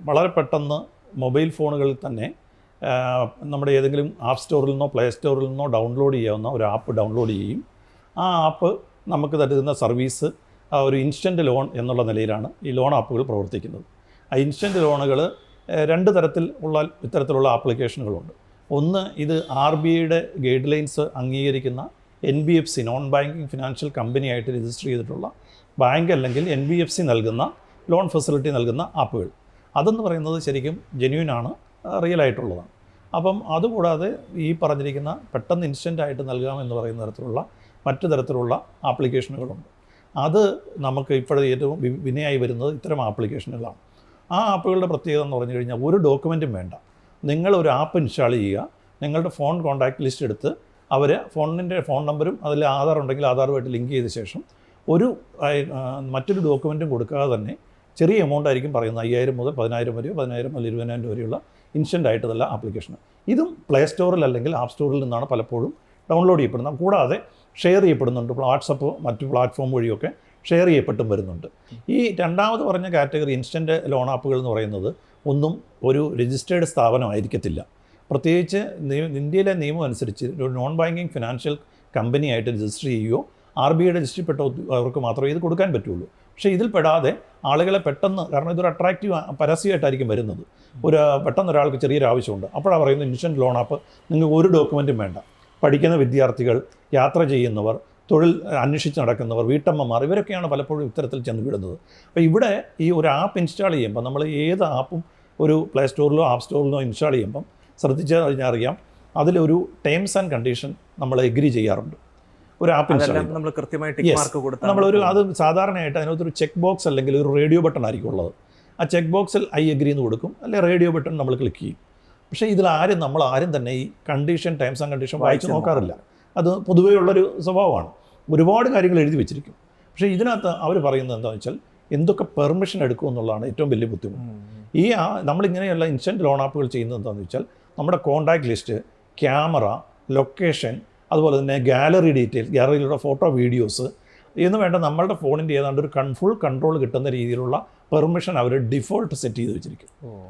വളരെ പെട്ടെന്ന് മൊബൈൽ ഫോണുകളിൽ തന്നെ നമ്മുടെ ഏതെങ്കിലും ആപ്പ് സ്റ്റോറിൽ നിന്നോ പ്ലേ സ്റ്റോറിൽ നിന്നോ ഡൗൺലോഡ് ചെയ്യാവുന്ന ഒരു ആപ്പ് ഡൗൺലോഡ് ചെയ്യും. ആ ആപ്പ് നമുക്ക് തരുന്ന സർവീസ് ഒരു ഇൻസ്റ്റൻറ്റ് ലോൺ എന്നുള്ള നിലയിലാണ് ഈ ലോൺ ആപ്പുകൾ പ്രവർത്തിക്കുന്നത്. ആ ഇൻസ്റ്റൻറ്റ് ലോണുകൾ 2 തരത്തിൽ ഉള്ള ഇത്തരത്തിലുള്ള ആപ്ലിക്കേഷനുകളുണ്ട്. ഒന്ന്, ഇത് RBIയുടെ ഗൈഡ് ലൈൻസ് അംഗീകരിക്കുന്ന NBFC നോൺ ബാങ്കിങ് ഫിനാൻഷ്യൽ കമ്പനിയായിട്ട് രജിസ്റ്റർ ചെയ്തിട്ടുള്ള ബാങ്ക് അല്ലെങ്കിൽ NBFC നൽകുന്ന ലോൺ ഫെസിലിറ്റി നൽകുന്ന ആപ്പുകൾ. അതെന്ന് പറയുന്നത് ശരിക്കും ജെന്യൂനാണ്, റിയലായിട്ടുള്ളതാണ്. അപ്പം അതുകൂടാതെ ഈ പറഞ്ഞിരിക്കുന്ന പെട്ടെന്ന് ഇൻസ്റ്റൻ്റായിട്ട് നൽകാമെന്ന് പറയുന്ന തരത്തിലുള്ള മറ്റു തരത്തിലുള്ള ആപ്ലിക്കേഷനുകളുണ്ട്. അത് നമുക്ക് ഇപ്പോഴത്തെ ഏറ്റവും വിനയായി വരുന്നത് ഇത്തരം ആപ്ലിക്കേഷനുകളാണ്. ആ ആപ്പുകളുടെ പ്രത്യേകത എന്ന് പറഞ്ഞു കഴിഞ്ഞാൽ ഒരു ഡോക്യുമെൻറ്റും വേണ്ട. നിങ്ങളൊരു ആപ്പ് ഇൻസ്റ്റാൾ ചെയ്യുക, നിങ്ങളുടെ ഫോൺ കോൺടാക്ട് ലിസ്റ്റ് എടുത്ത് അവർ ഫോണിൻ്റെ ഫോൺ നമ്പറും അതിൽ ആധാർ ഉണ്ടെങ്കിൽ ആധാറുമായിട്ട് ലിങ്ക് ചെയ്ത ശേഷം മറ്റൊരു ഡോക്യുമെൻറ്റും കൊടുക്കാതെ തന്നെ ചെറിയ എമൗണ്ട് ആയിരിക്കും പറയുന്നത്. 5000 മുതൽ 10000 വരെയോ 10000 മുതൽ 20000 വരെയുള്ള ഇൻസ്റ്റൻ്റ് ആയിട്ടുള്ള ആപ്ലിക്കേഷൻ. ഇതും പ്ലേ സ്റ്റോറിൽ അല്ലെങ്കിൽ ആപ്പ് സ്റ്റോറിൽ നിന്നാണ് പലപ്പോഴും ഡൗൺലോഡ് ചെയ്യപ്പെടുന്നത്. കൂടാതെ ഷെയർ ചെയ്യപ്പെടുന്നുണ്ട്. വാട്സപ്പ് മറ്റു പ്ലാറ്റ്ഫോം വഴിയൊക്കെ ഷെയർ ചെയ്യപ്പെട്ടും വരുന്നുണ്ട്. ഈ രണ്ടാമത് പറഞ്ഞ കാറ്റഗറി ഇൻസ്റ്റൻറ്റ് ലോൺ ആപ്പുകൾ എന്ന് പറയുന്നത് ഒന്നും ഒരു രജിസ്റ്റേർഡ് സ്ഥാപനമായിരിക്കത്തില്ല. പ്രത്യേകിച്ച് ഇന്ത്യയിലെ നിയമം അനുസരിച്ച് ഒരു നോൺ ബാങ്കിങ് ഫിനാൻഷ്യൽ കമ്പനിയായിട്ട് രജിസ്റ്റർ ചെയ്യുകയോ RBIയുടെ രജിസ്റ്റർപ്പെട്ട അവർക്ക് മാത്രമേ ഇത് കൊടുക്കാൻ പറ്റുള്ളൂ. പക്ഷേ ഇതിൽ പെടാതെ ആളുകളെ പെട്ടെന്ന്, കാരണം ഇതൊരു അട്രാക്റ്റീവ് പരസ്യമായിട്ടായിരിക്കും വരുന്നത്. പെട്ടെന്ന് ഒരാൾക്ക് ചെറിയൊരു ആവശ്യമുണ്ട്, അപ്പോഴാണ് പറയുന്നത് ഇൻസ്റ്റൻറ്റ് ലോൺ ആപ്പ് നിങ്ങൾക്ക് ഒരു ഡോക്യുമെൻറ്റും വേണ്ട. പഠിക്കുന്ന വിദ്യാർത്ഥികൾ, യാത്ര ചെയ്യുന്നവർ, തൊഴിൽ അന്വേഷിച്ച് നടക്കുന്നവർ, വീട്ടമ്മമാർ, ഇവരൊക്കെയാണ് പലപ്പോഴും ഇത്തരത്തിൽ ചെന്ന് വിടുന്നത്. അപ്പോൾ ഇവിടെ ഈ ഒരു ആപ്പ് ഇൻസ്റ്റാൾ ചെയ്യുമ്പോൾ നമ്മൾ ഏത് ആപ്പും ഒരു പ്ലേ സ്റ്റോറിലോ ആപ്പ് സ്റ്റോറിലോ ഇൻസ്റ്റാൾ ചെയ്യുമ്പം ശ്രദ്ധിച്ച് കഴിഞ്ഞാൽ അറിയാം, അതിലൊരു ടേംസ് ആൻഡ് കണ്ടീഷൻ നമ്മൾ എഗ്രി ചെയ്യാറുണ്ട്. ഒരു ആപ്പ് ഇൻസ്റ്റാൾ നമ്മളൊരു അത് സാധാരണയായിട്ട് അതിനകത്തൊരു ചെക്ക് ബോക്സ് അല്ലെങ്കിൽ ഒരു റേഡിയോ ബട്ടൺ ആയിരിക്കും ഉള്ളത്. ആ ചെക്ക് ബോക്സിൽ ഐ എഗ്രി എന്ന് കൊടുക്കും, അല്ലെങ്കിൽ റേഡിയോ ബട്ടൺ നമ്മൾ ക്ലിക്ക് ചെയ്യും. പക്ഷേ നമ്മൾ ആരും തന്നെ ഈ കണ്ടീഷൻ, ടേംസ് ആൻഡ് കണ്ടീഷൻ വായിച്ച് നോക്കാറില്ല. അത് പൊതുവേ ഉള്ളൊരു സ്വഭാവമാണ്. ഒരുപാട് കാര്യങ്ങൾ എഴുതി വെച്ചിരിക്കും. പക്ഷേ ഇതിനകത്ത് അവർ പറയുന്നത് എന്താണെന്ന് വെച്ചാൽ എന്തൊക്കെ പെർമിഷൻ എടുക്കും എന്നുള്ളതാണ് ഏറ്റവും വലിയ ബുദ്ധിമുട്ട്. നമ്മളിങ്ങനെയുള്ള ഇൻസ്റ്റൻറ്റ് ലോൺ ആപ്പുകൾ ചെയ്യുന്നത് എന്താണെന്ന് വെച്ചാൽ നമ്മുടെ കോൺടാക്ട് ലിസ്റ്റ്, ക്യാമറ, ലൊക്കേഷൻ, അതുപോലെ തന്നെ ഗാലറി ഡീറ്റെയിൽസ്, ഗാലറിയിലുള്ള ഫോട്ടോ, വീഡിയോസ് എന്ന് വേണ്ട നമ്മളുടെ ഫോണിൻ്റെ ഏതാണ്ട് ഒരു ഫുൾ കൺട്രോൾ കിട്ടുന്ന രീതിയിലുള്ള പെർമിഷൻ അവർ ഡിഫോൾട്ട് സെറ്റ് ചെയ്ത് വെച്ചിരിക്കും.